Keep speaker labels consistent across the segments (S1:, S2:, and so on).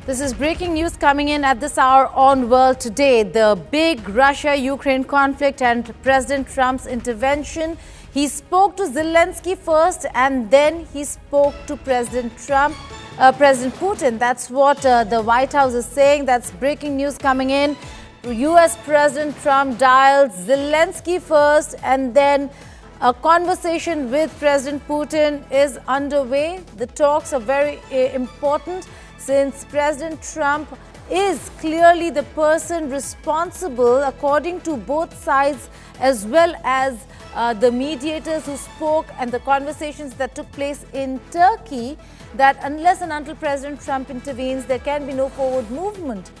S1: This is breaking news coming in at this hour on World Today. The big Russia-Ukraine conflict and President Trump's intervention. He spoke to Zelensky first and then he spoke to President Putin. That's what the White House is saying. That's breaking news coming in. US President Trump dialed Zelensky first and then a conversation with President Putin is underway. The talks are very important, since President Trump is clearly the person responsible, according to both sides, as well as the mediators who spoke and the conversations that took place in Turkey, that unless and until President Trump intervenes, there can be no forward movement.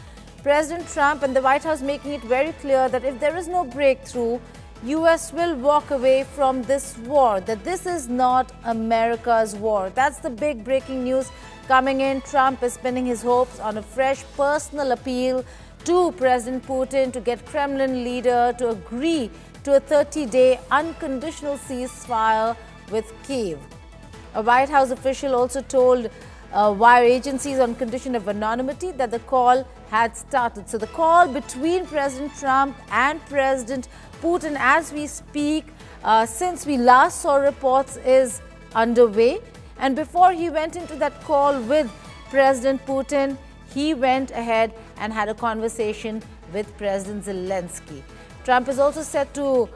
S1: President Trump and the White House making it very clear that if there is no breakthrough, US will walk away from this war, that this is not America's war. That's the big breaking news coming in. Trump is pinning his hopes on a fresh personal appeal to President Putin to get Kremlin leader to agree to a 30-day unconditional ceasefire with Kyiv. A White House official also told wire agencies on condition of anonymity that the call had started. So the call between President Trump and President Putin as we speak, since we last saw reports, is underway. And before he went into that call with President Putin, he went ahead and had a conversation with President Zelensky. Trump is also set to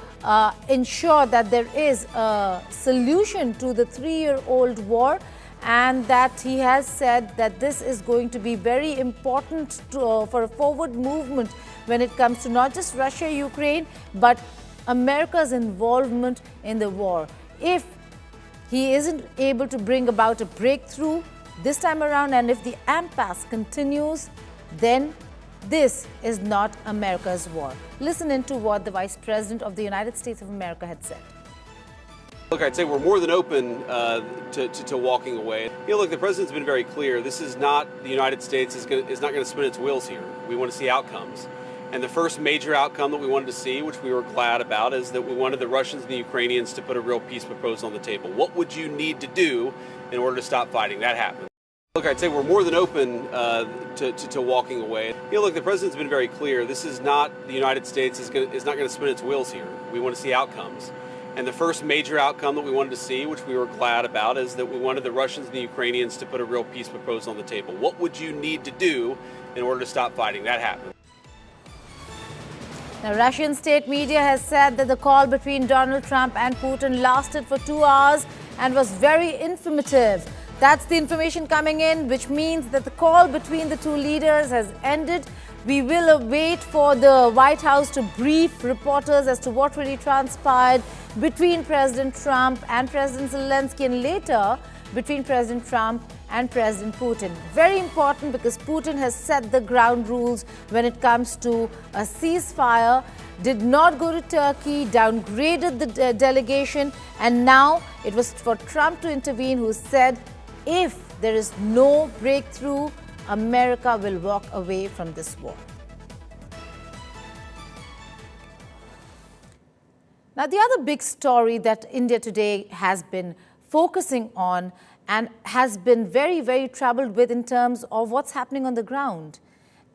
S1: ensure that there is a solution to the 3-year-old war, and that he has said that this is going to be very important for a forward movement when it comes to not just Russia-Ukraine, but America's involvement in the war. If he isn't able to bring about a breakthrough this time around, and if the impasse continues, then this is not America's war. Listen into what the Vice President of the United States of America had said.
S2: Look, I'd say we're more than open to walking away. Look, the president's been very clear. This is not the United States is not going to spin its wheels here. We want to see outcomes. And the first major outcome that we wanted to see, which we were glad about, is that we wanted the Russians and the Ukrainians to put a real peace proposal on the table. What would you need to do in order to stop fighting? That happened. Look, I'd say we're more than open to walking away. Look, the president's been very clear. This is not the United States is not going to spin its wheels here. We want to see outcomes. And the first major outcome that we wanted to see, which we were glad about, is that we wanted the Russians and the Ukrainians to put a real peace proposal on the table. What would you need to do in order to stop fighting? That happened.
S1: Now, Russian state media has said that the call between Donald Trump and Putin lasted for 2 hours and was very informative. That's the information coming in, which means that the call between the two leaders has ended. We will wait for the White House to brief reporters as to what really transpired between President Trump and President Zelensky, and later between President Trump and President Putin. Very important, because Putin has set the ground rules when it comes to a ceasefire, did not go to Turkey, downgraded the delegation, and now it was for Trump to intervene, who said if there is no breakthrough, America will walk away from this war. Now, the other big story that India today has been focusing on and has been very, very troubled with in terms of what's happening on the ground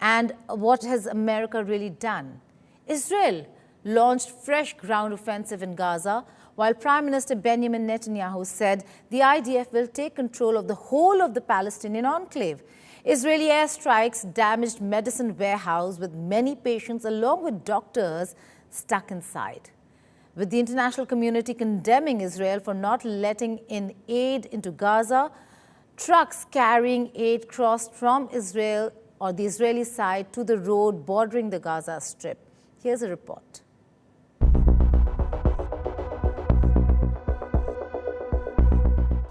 S1: and what has America really done. Israel launched fresh ground offensive in Gaza, while Prime Minister Benjamin Netanyahu said the IDF will take control of the whole of the Palestinian enclave. Israeli airstrikes damaged medicine warehouse with many patients along with doctors stuck inside. With the international community condemning Israel for not letting in aid into Gaza, trucks carrying aid crossed from Israel or the Israeli side to the road bordering the Gaza Strip. Here's a report.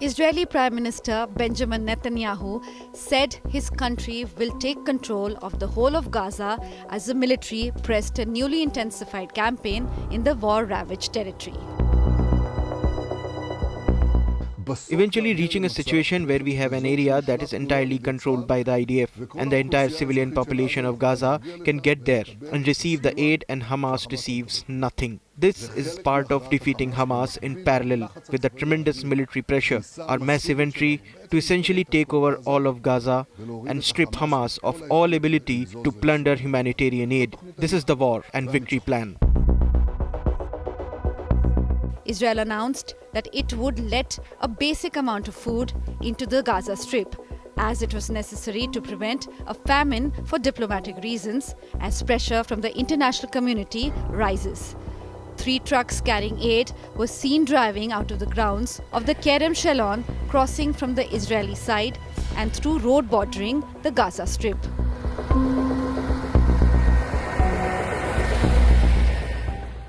S3: Israeli Prime Minister Benjamin Netanyahu said his country will take control of the whole of Gaza as the military pressed a newly intensified campaign in the war-ravaged territory.
S4: eventually reaching a situation where we have an area that is entirely controlled by the IDF, and the entire civilian population of Gaza can get there and receive the aid, and Hamas receives nothing. This is part of defeating Hamas in parallel with the tremendous military pressure, our massive entry to essentially take over all of Gaza and strip Hamas of all ability to plunder humanitarian aid. This is the war and victory plan.
S3: Israel announced that it would let a basic amount of food into the Gaza Strip, as it was necessary to prevent a famine for diplomatic reasons as pressure from the international community rises. 3 trucks carrying aid were seen driving out of the grounds of the Kerem Shalom, crossing from the Israeli side and through road bordering the Gaza Strip.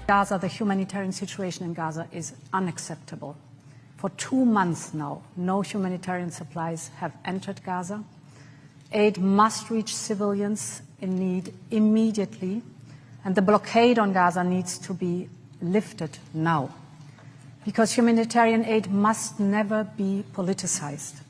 S5: Gaza, the humanitarian situation in Gaza is unacceptable. For 2 months now, no humanitarian supplies have entered Gaza. Aid must reach civilians in need immediately, and the blockade on Gaza needs to be lifted now, because humanitarian aid must never be politicized.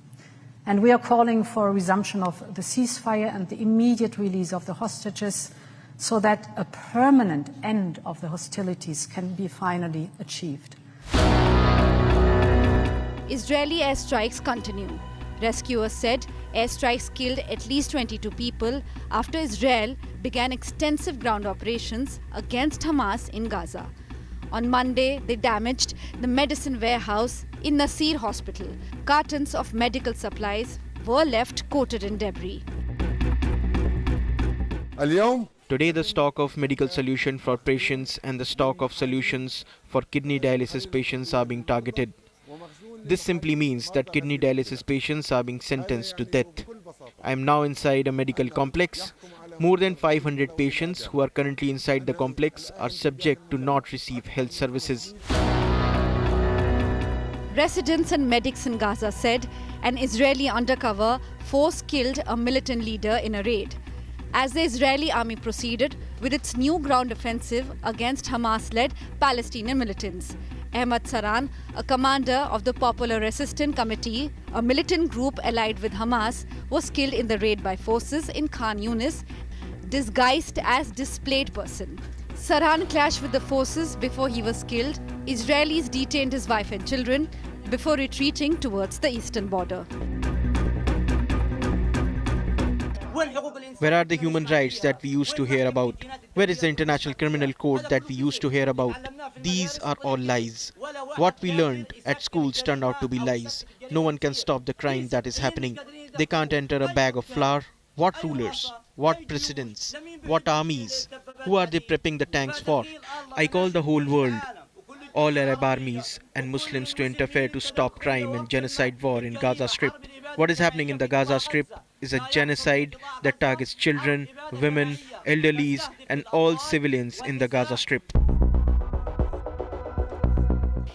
S5: And we are calling for a resumption of the ceasefire and the immediate release of the hostages, so that a permanent end of the hostilities can be finally achieved.
S3: Israeli airstrikes continue. Rescuers said airstrikes killed at least 22 people after Israel began extensive ground operations against Hamas in Gaza. On Monday, they damaged the medicine warehouse in Nasir Hospital. Cartons of medical supplies were left coated in debris.
S4: Today, the stock of medical solution for patients and the stock of solutions for kidney dialysis patients are being targeted. This simply means that kidney dialysis patients are being sentenced to death. I am now inside a medical complex. More than 500 patients who are currently inside the complex are subject to not receive health services.
S3: Residents and medics in Gaza said an Israeli undercover force killed a militant leader in a raid. As the Israeli army proceeded with its new ground offensive against Hamas-led Palestinian militants. Ahmad Saran, a commander of the Popular Resistance Committee, a militant group allied with Hamas, was killed in the raid by forces in Khan Yunis, disguised as displaced person. Saran clashed with the forces before he was killed. Israelis detained his wife and children before retreating towards the eastern border.
S4: Where are the human rights that we used to hear about? Where is the International Criminal Code that we used to hear about? These are all lies. What we learned at schools turned out to be lies. No one can stop the crime that is happening. They can't enter a bag of flour. What rulers? What presidents? What armies? Who are they prepping the tanks for? I call the whole world, all Arab armies and Muslims, to interfere to stop crime and genocide war in Gaza Strip. What is happening in the Gaza Strip is a genocide that targets children, women, elderlies, and all civilians in the Gaza Strip.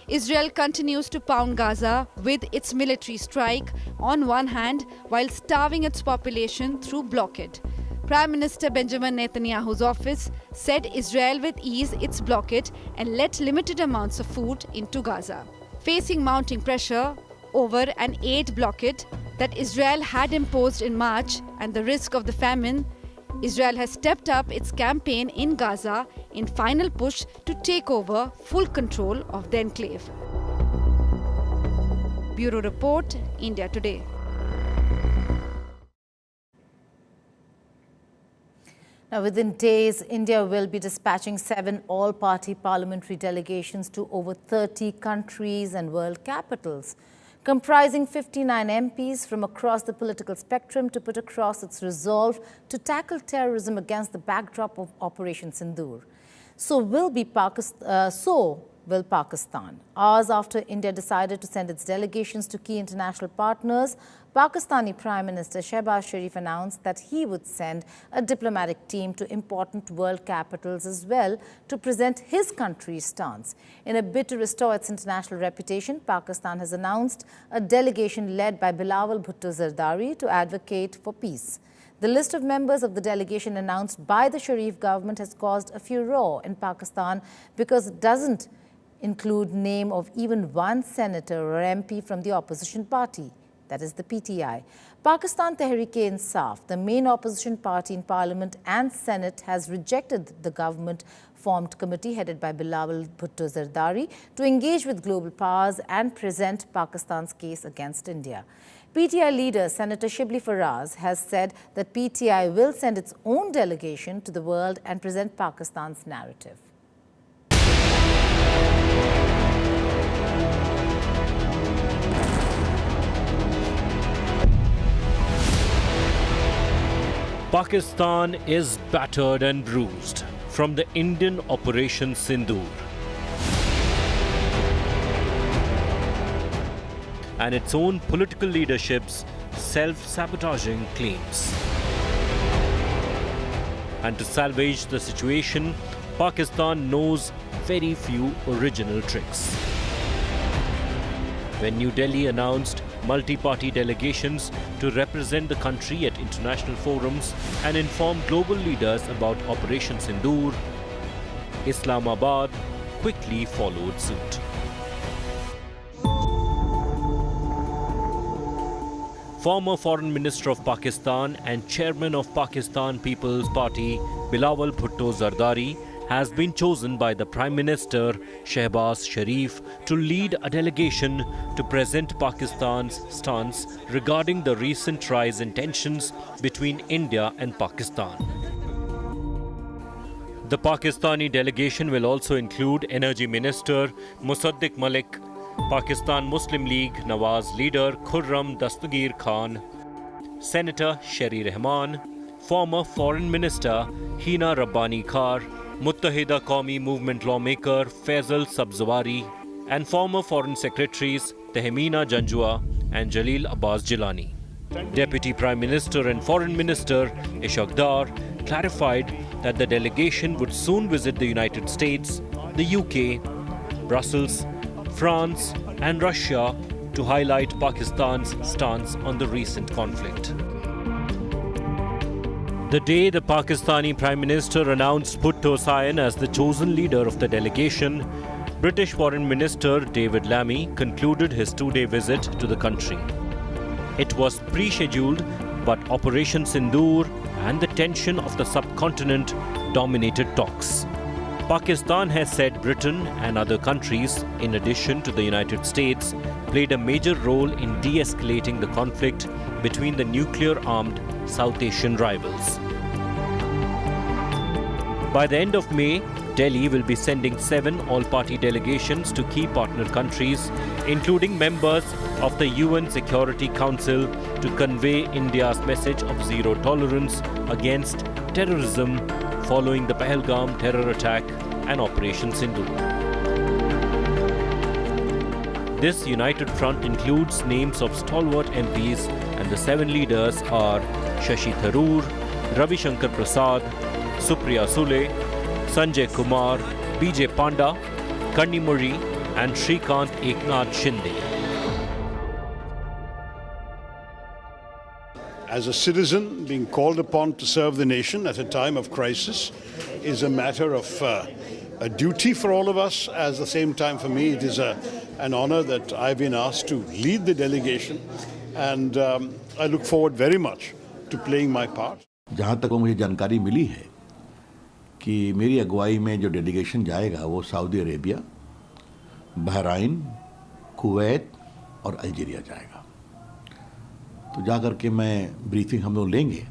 S3: Israel continues to pound Gaza with its military strike on one hand while starving its population through blockade. Prime Minister Benjamin Netanyahu's office said Israel would ease its blockade and let limited amounts of food into Gaza. Facing mounting pressure over an aid blockade that Israel had imposed in March and the risk of the famine, Israel has stepped up its campaign in Gaza in final push to take over full control of the enclave. Bureau Report, India Today.
S1: Now, within days, India will be dispatching 7 all-party parliamentary delegations to over 30 countries and world capitals, comprising 59 MPs from across the political spectrum, to put across its resolve to tackle terrorism against the backdrop of Operation Sindoor. So will Pakistan. Hours after India decided to send its delegations to key international partners, Pakistani Prime Minister Shehbaz Sharif announced that he would send a diplomatic team to important world capitals as well to present his country's stance. In a bid to restore its international reputation, Pakistan has announced a delegation led by Bilawal Bhutto Zardari to advocate for peace. The list of members of the delegation announced by the Sharif government has caused a furore in Pakistan because it doesn't include name of even one senator or MP from the opposition party, that is the PTI. Pakistan Tehreek-e-Insaf, the main opposition party in Parliament and Senate, has rejected the government-formed committee headed by Bilawal Bhutto Zardari to engage with global powers and present Pakistan's case against India. PTI leader Senator Shibli Faraz has said that PTI will send its own delegation to the world and present Pakistan's narrative.
S6: Pakistan is battered and bruised from the Indian Operation Sindoor and its own political leadership's self-sabotaging claims. And to salvage the situation, Pakistan knows very few original tricks. When New Delhi announced multi-party delegations to represent the country at international forums and inform global leaders about Operation Sindoor, Islamabad quickly followed suit. Former Foreign Minister of Pakistan and Chairman of Pakistan People's Party, Bilawal Bhutto Zardari, has been chosen by the Prime Minister Shehbaz Sharif to lead a delegation to present Pakistan's stance regarding the recent rise in tensions between India and Pakistan. The Pakistani delegation will also include Energy Minister Musaddiq Malik, Pakistan Muslim League Nawaz leader Khurram Dastagir Khan, Senator Sherry Rahman, former Foreign Minister Hina Rabbani Khar, Muttahida Qawmi Movement lawmaker Faisal Sabzawari, and former Foreign Secretaries Tehmina Janjua and Jalil Abbas Jilani. Deputy Prime Minister and Foreign Minister Ishaq Dar clarified that the delegation would soon visit the United States, the UK, Brussels, France and Russia to highlight Pakistan's stance on the recent conflict. The day the Pakistani Prime Minister announced Bhutto Sayan as the chosen leader of the delegation, British Foreign Minister David Lammy concluded his two-day visit to the country. It was pre-scheduled, but Operation Sindoor and the tension of the subcontinent dominated talks. Pakistan has said Britain and other countries, in addition to the United States, played a major role in de-escalating the conflict between the nuclear-armed South Asian rivals. By the end of May, Delhi will be sending 7 all-party delegations to key partner countries, including members of the UN Security Council, to convey India's message of zero tolerance against terrorism following the Pahalgam terror attack and Operation Sindoor. This united front includes names of stalwart MPs, and the 7 leaders are Shashi Tharoor, Ravi Shankar Prasad, Supriya Sule, Sanjay Kumar, BJ Panda, Kannimuri and Shrikant Eknath Shinde.
S7: As a citizen, being called upon to serve the nation at a time of crisis is a matter of a duty for all of us. At the same time, for me, it is an honor that I've been asked to lead the delegation, and I look forward very much to playing my part.
S8: जहाँ तक मुझे जानकारी मिली है कि मेरी अगुवाई में जो डेलीगेशन जाएगा वो सऊदी अरेबिया, बहराइन, कुवैत और अल्जीरिया जाएगा। तो जाकर के मैं ब्रीफिंग हम लोग लेंगे।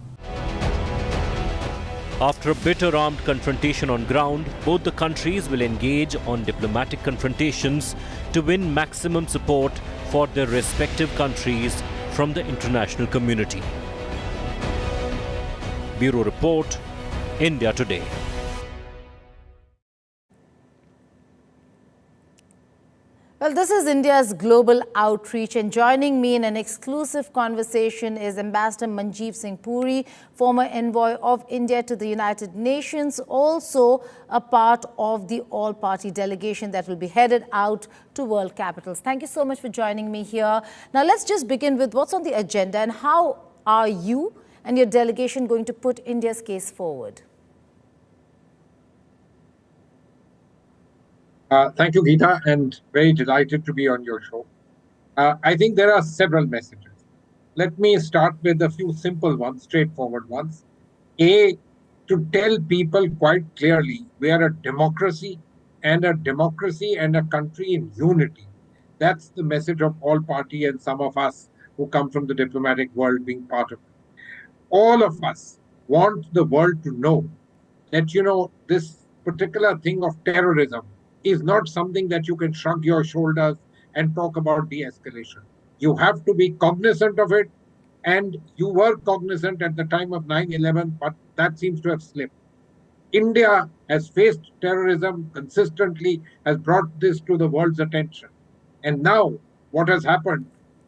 S6: After a bitter armed confrontation on ground, both the countries will engage on diplomatic confrontations to win maximum support for their respective countries from the international community. Bureau Report, India Today.
S1: Well, this is India's global outreach, and joining me in an exclusive conversation is Ambassador Manjeev Singh Puri, former envoy of India to the United Nations, also a part of the all-party delegation that will be headed out to world capitals. Thank you so much for joining me here. Now, let's just begin with what's on the agenda and how are you and your delegation going to put India's case forward?
S9: Thank you, Geeta, and very delighted to be on your show. I think there are several messages. Let me start with a few simple ones, straightforward ones. A, to tell people quite clearly we are a democracy and a country in unity. That's the message of all party and some of us who come from the diplomatic world being part of it. All of us want the world to know that, this particular thing of terrorism is not something that you can shrug your shoulders and talk about de-escalation. You have to be cognizant of it, and you were cognizant at the time of 9/11, but that seems to have slipped. India has faced terrorism consistently, has brought this to the world's attention. And now, what has happened,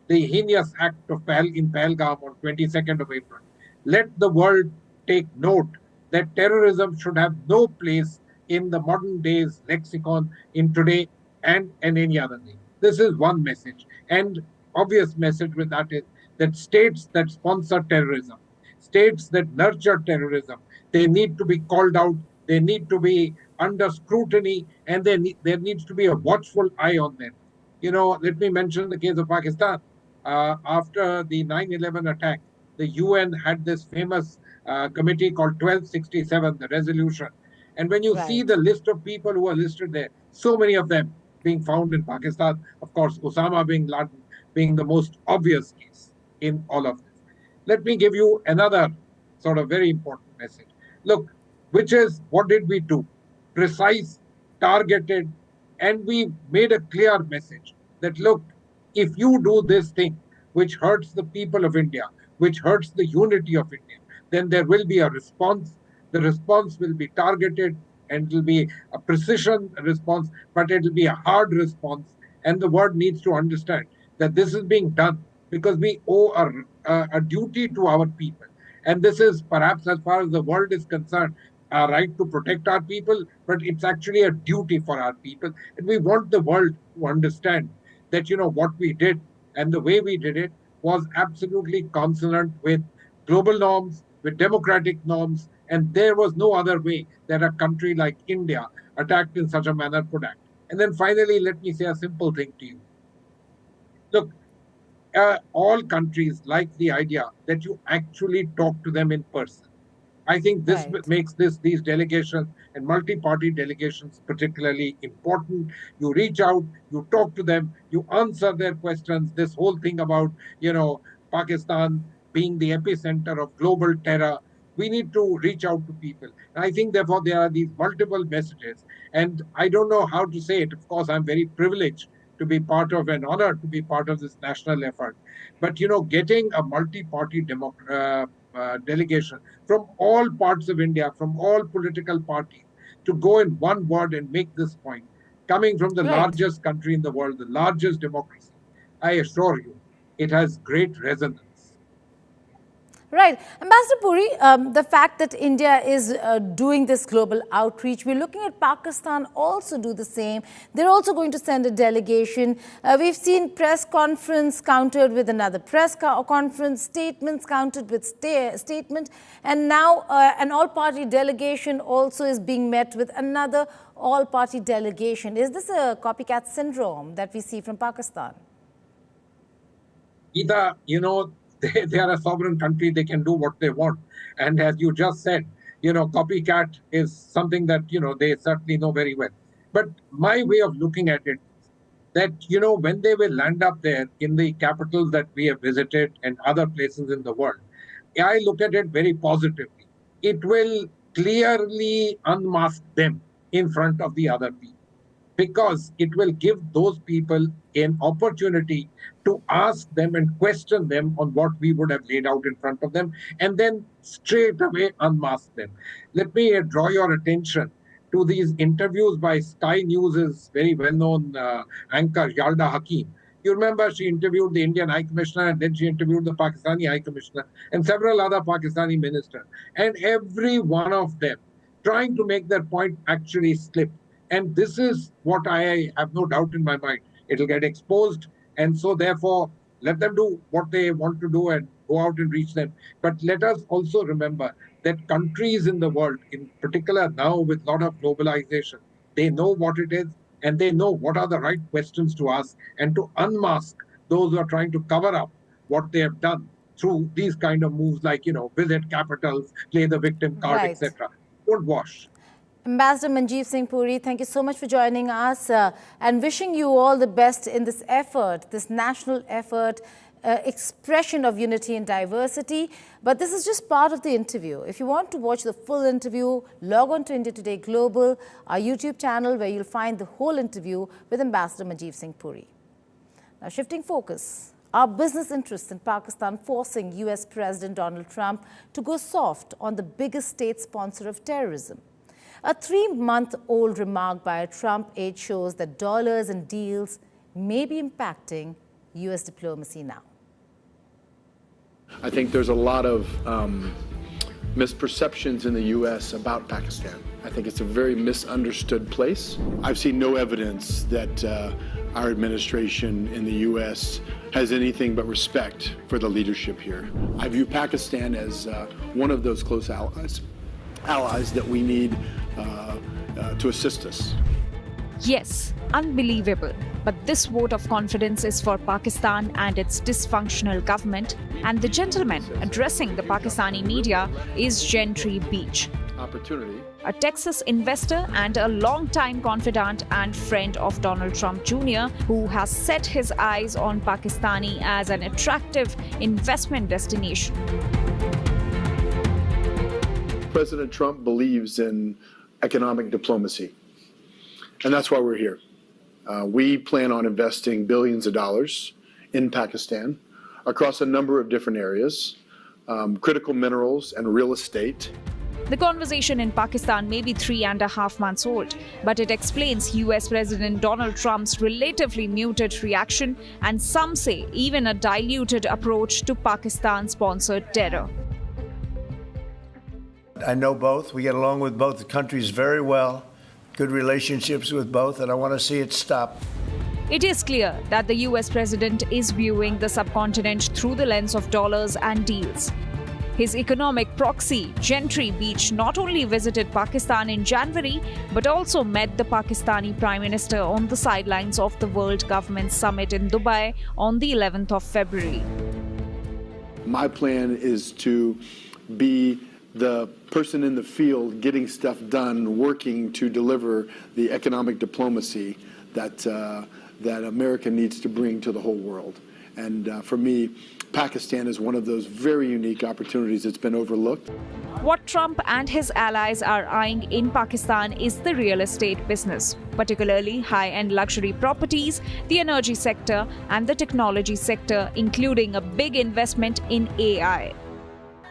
S9: the heinous act of in Pahalgam on 22nd of April, let the world take note that terrorism should have no place in the modern day's lexicon in today and any other day. This is one message. And obvious message with that is that states that sponsor terrorism, states that nurture terrorism, they need to be called out, they need to be under scrutiny, and there needs to be a watchful eye on them. Let me mention the case of Pakistan. After the 9/11 attack, the UN had this famous committee called 1267, the resolution. And when you see the list of people who are listed there, so many of them being found in Pakistan, of course, Osama bin Laden being the most obvious case in all of this. Let me give you another sort of very important message. Look, which is, what did we do? Precise, targeted, and we made a clear message that, look, if you do this thing, which hurts the people of India, which hurts the unity of India, then there will be a response. The response will be targeted, and it will be a precision response, but it will be a hard response. And the world needs to understand that this is being done because we owe a duty to our people. And this is perhaps, as far as the world is concerned, our right to protect our people, but it's actually a duty for our people. And we want the world to understand that, what we did and the way we did it was absolutely consonant with global norms, with democratic norms, and there was no other way that a country like India, attacked in such a manner, could act. And then finally, let me say a simple thing to you. Look, all countries like the idea that you actually talk to them in person. I think this makes these delegations and multi-party delegations particularly important. You reach out, you talk to them, you answer their questions. This whole thing about, Pakistan being the epicenter of global terror, we need to reach out to people. And I think, therefore, there are these multiple messages. And I don't know how to say it. Of course, I'm very privileged to be part of, an honor to be part of this national effort. But, getting a multi-party delegation from all parts of India, from all political parties, to go in one word and make this point, coming from the largest country in the world, the largest democracy, I assure you, it has great resonance.
S1: Right. Ambassador Puri, the fact that India is doing this global outreach, we're looking at Pakistan also do the same. They're also going to send a delegation. We've seen press conference countered with another press conference, statements countered with statement, and now an all-party delegation also is being met with another all-party delegation. Is this a copycat syndrome that we see from Pakistan?
S9: Geeta, they are a sovereign country, they can do what they want. And as you just said, copycat is something that, they certainly know very well. But my way of looking at it, that, when they will land up there in the capitals that we have visited and other places in the world, I look at it very positively. It will clearly unmask them in front of the other people, because it will give those people an opportunity to ask them and question them on what we would have laid out in front of them, and then straight away unmask them. Let me draw your attention to these interviews by Sky News' very well-known anchor, Yalda Hakim. You remember she interviewed the Indian High Commissioner, and then she interviewed the Pakistani High Commissioner and several other Pakistani ministers. And every one of them, trying to make their point, actually slipped. And this is what I have no doubt in my mind. It'll get exposed. And so, therefore, let them do what they want to do and go out and reach them. But let us also remember that countries in the world, in particular now with a lot of globalization, they know what it is. and they know what are the right questions to ask and to unmask those who are trying to cover up what they have done through these kind of moves like, visit capitals, play the victim card,
S1: Right.
S9: etc. Don't wash.
S1: Ambassador Manjeev Singh Puri, thank you so much for joining us and wishing you all the best in this effort, this national effort, expression of unity and diversity. But this is just part of the interview. If you want to watch the full interview, log on to India Today Global, our YouTube channel, where you'll find the whole interview with Ambassador Manjeev Singh Puri. Now, shifting focus, our business interests in Pakistan forcing US President Donald Trump to go soft on the biggest state sponsor of terrorism. A 3-month-old remark by a Trump aide shows that dollars and deals may be impacting US diplomacy now.
S10: I think there's a lot of misperceptions in the U.S. about Pakistan. I think it's a very misunderstood place. I've seen no evidence that our administration in the U.S. has anything but respect for the leadership here. I view Pakistan as one of those close allies that we need to assist us.
S11: Yes, unbelievable. But this vote of confidence is for Pakistan and its dysfunctional government. And the gentleman addressing the Pakistani media is Gentry Beach,
S10: Opportunity.
S11: a Texas investor and a longtime confidant and friend of Donald Trump Jr., who has set his eyes on Pakistani as an attractive investment destination.
S10: President Trump believes in economic diplomacy, and that's why we're here. We plan on investing billions of dollars in Pakistan across a number of different areas, critical minerals and real estate.
S11: The conversation in Pakistan may be 3.5 months old, but it explains US President Donald Trump's relatively muted reaction and some say even a diluted approach to Pakistan-sponsored terror.
S12: I know both. We get along with both countries very well. Good relationships with both, and I want to see it stop.
S11: It is clear that the US president is viewing the subcontinent through the lens of dollars and deals. His economic proxy, Gentry Beach, not only visited Pakistan in January, but also met the Pakistani Prime Minister on the sidelines of the World Government Summit in Dubai on the 11th of February.
S10: My plan is to be the person in the field getting stuff done, working to deliver the economic diplomacy that America needs to bring to the whole world. And for me, Pakistan is one of those very unique opportunities that's been overlooked.
S11: What Trump and his allies are eyeing in Pakistan is the real estate business, particularly high-end luxury properties, the energy sector, and the technology sector, including a big investment in AI.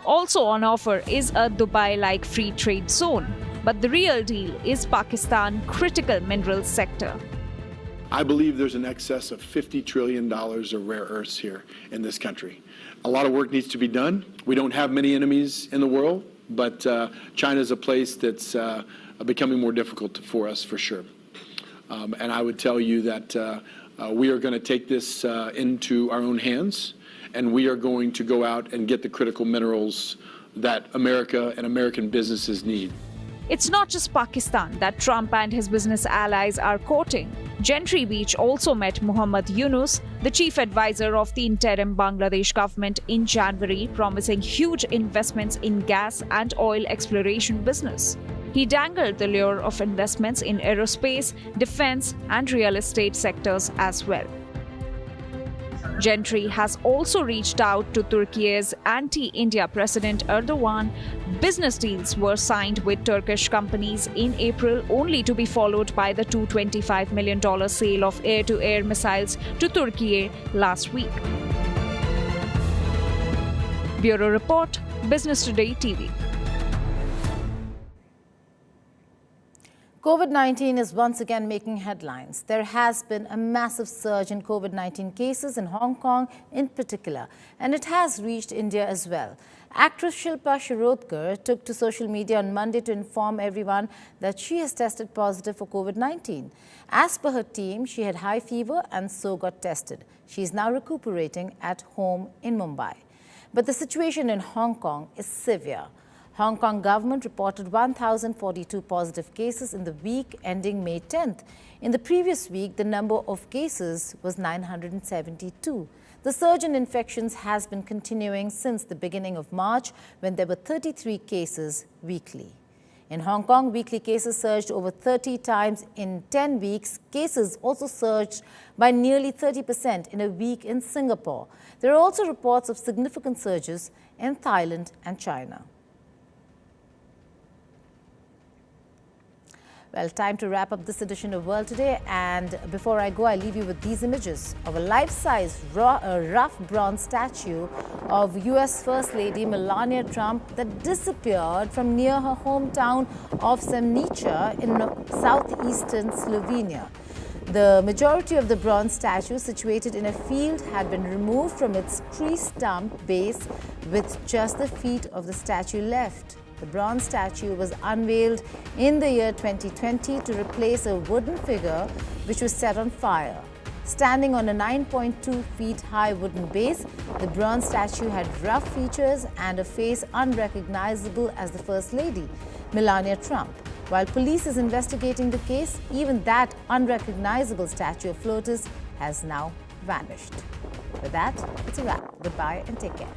S11: Also on offer is a Dubai-like free trade zone, but the real deal is Pakistan's critical minerals sector.
S10: I believe there's an excess of $50 trillion of rare earths here in this country. A lot of work needs to be done. We don't have many enemies in the world, but China is a place that's becoming more difficult for us for sure. And I would tell you that we are going to take this into our own hands, and we are going to go out and get the critical minerals that America and American businesses need.
S11: It's not just Pakistan that Trump and his business allies are courting. Gentry Beach also met Muhammad Yunus, the chief advisor of the interim Bangladesh government, in January, promising huge investments in gas and oil exploration business. He dangled the lure of investments in aerospace, defense, and real estate sectors as well. Gentry has also reached out to Turkey's anti-India President Erdogan. Business deals were signed with Turkish companies in April, only to be followed by the $225 million sale of air-to-air missiles to Turkey last week. Bureau Report, Business Today TV.
S1: COVID-19 is once again making headlines. There has been a massive surge in COVID-19 cases in Hong Kong in particular, and it has reached India as well. Actress Shilpa Shirodkar took to social media on Monday to inform everyone that she has tested positive for COVID-19. As per her team, she had high fever and so got tested. She is now recuperating at home in Mumbai. But the situation in Hong Kong is severe. Hong Kong government reported 1,042 positive cases in the week ending May 10th. In the previous week, the number of cases was 972. The surge in infections has been continuing since the beginning of March, when there were 33 cases weekly. In Hong Kong, weekly cases surged over 30 times in 10 weeks. Cases also surged by nearly 30% in a week in Singapore. There are also reports of significant surges in Thailand and China. Well, time to wrap up this edition of World Today. And before I go, I leave you with these images of a life-size rough bronze statue of U.S. First Lady Melania Trump that disappeared from near her hometown of Semnica in southeastern Slovenia. The majority of the bronze statue, situated in a field, had been removed from its tree stump base with just the feet of the statue left. The bronze statue was unveiled in the year 2020 to replace a wooden figure which was set on fire. Standing on a 9.2 feet high wooden base, the bronze statue had rough features and a face unrecognizable as the First Lady, Melania Trump. While police is investigating the case, even that unrecognizable statue of FLOTUS has now vanished. With that, it's a wrap. Goodbye and take care.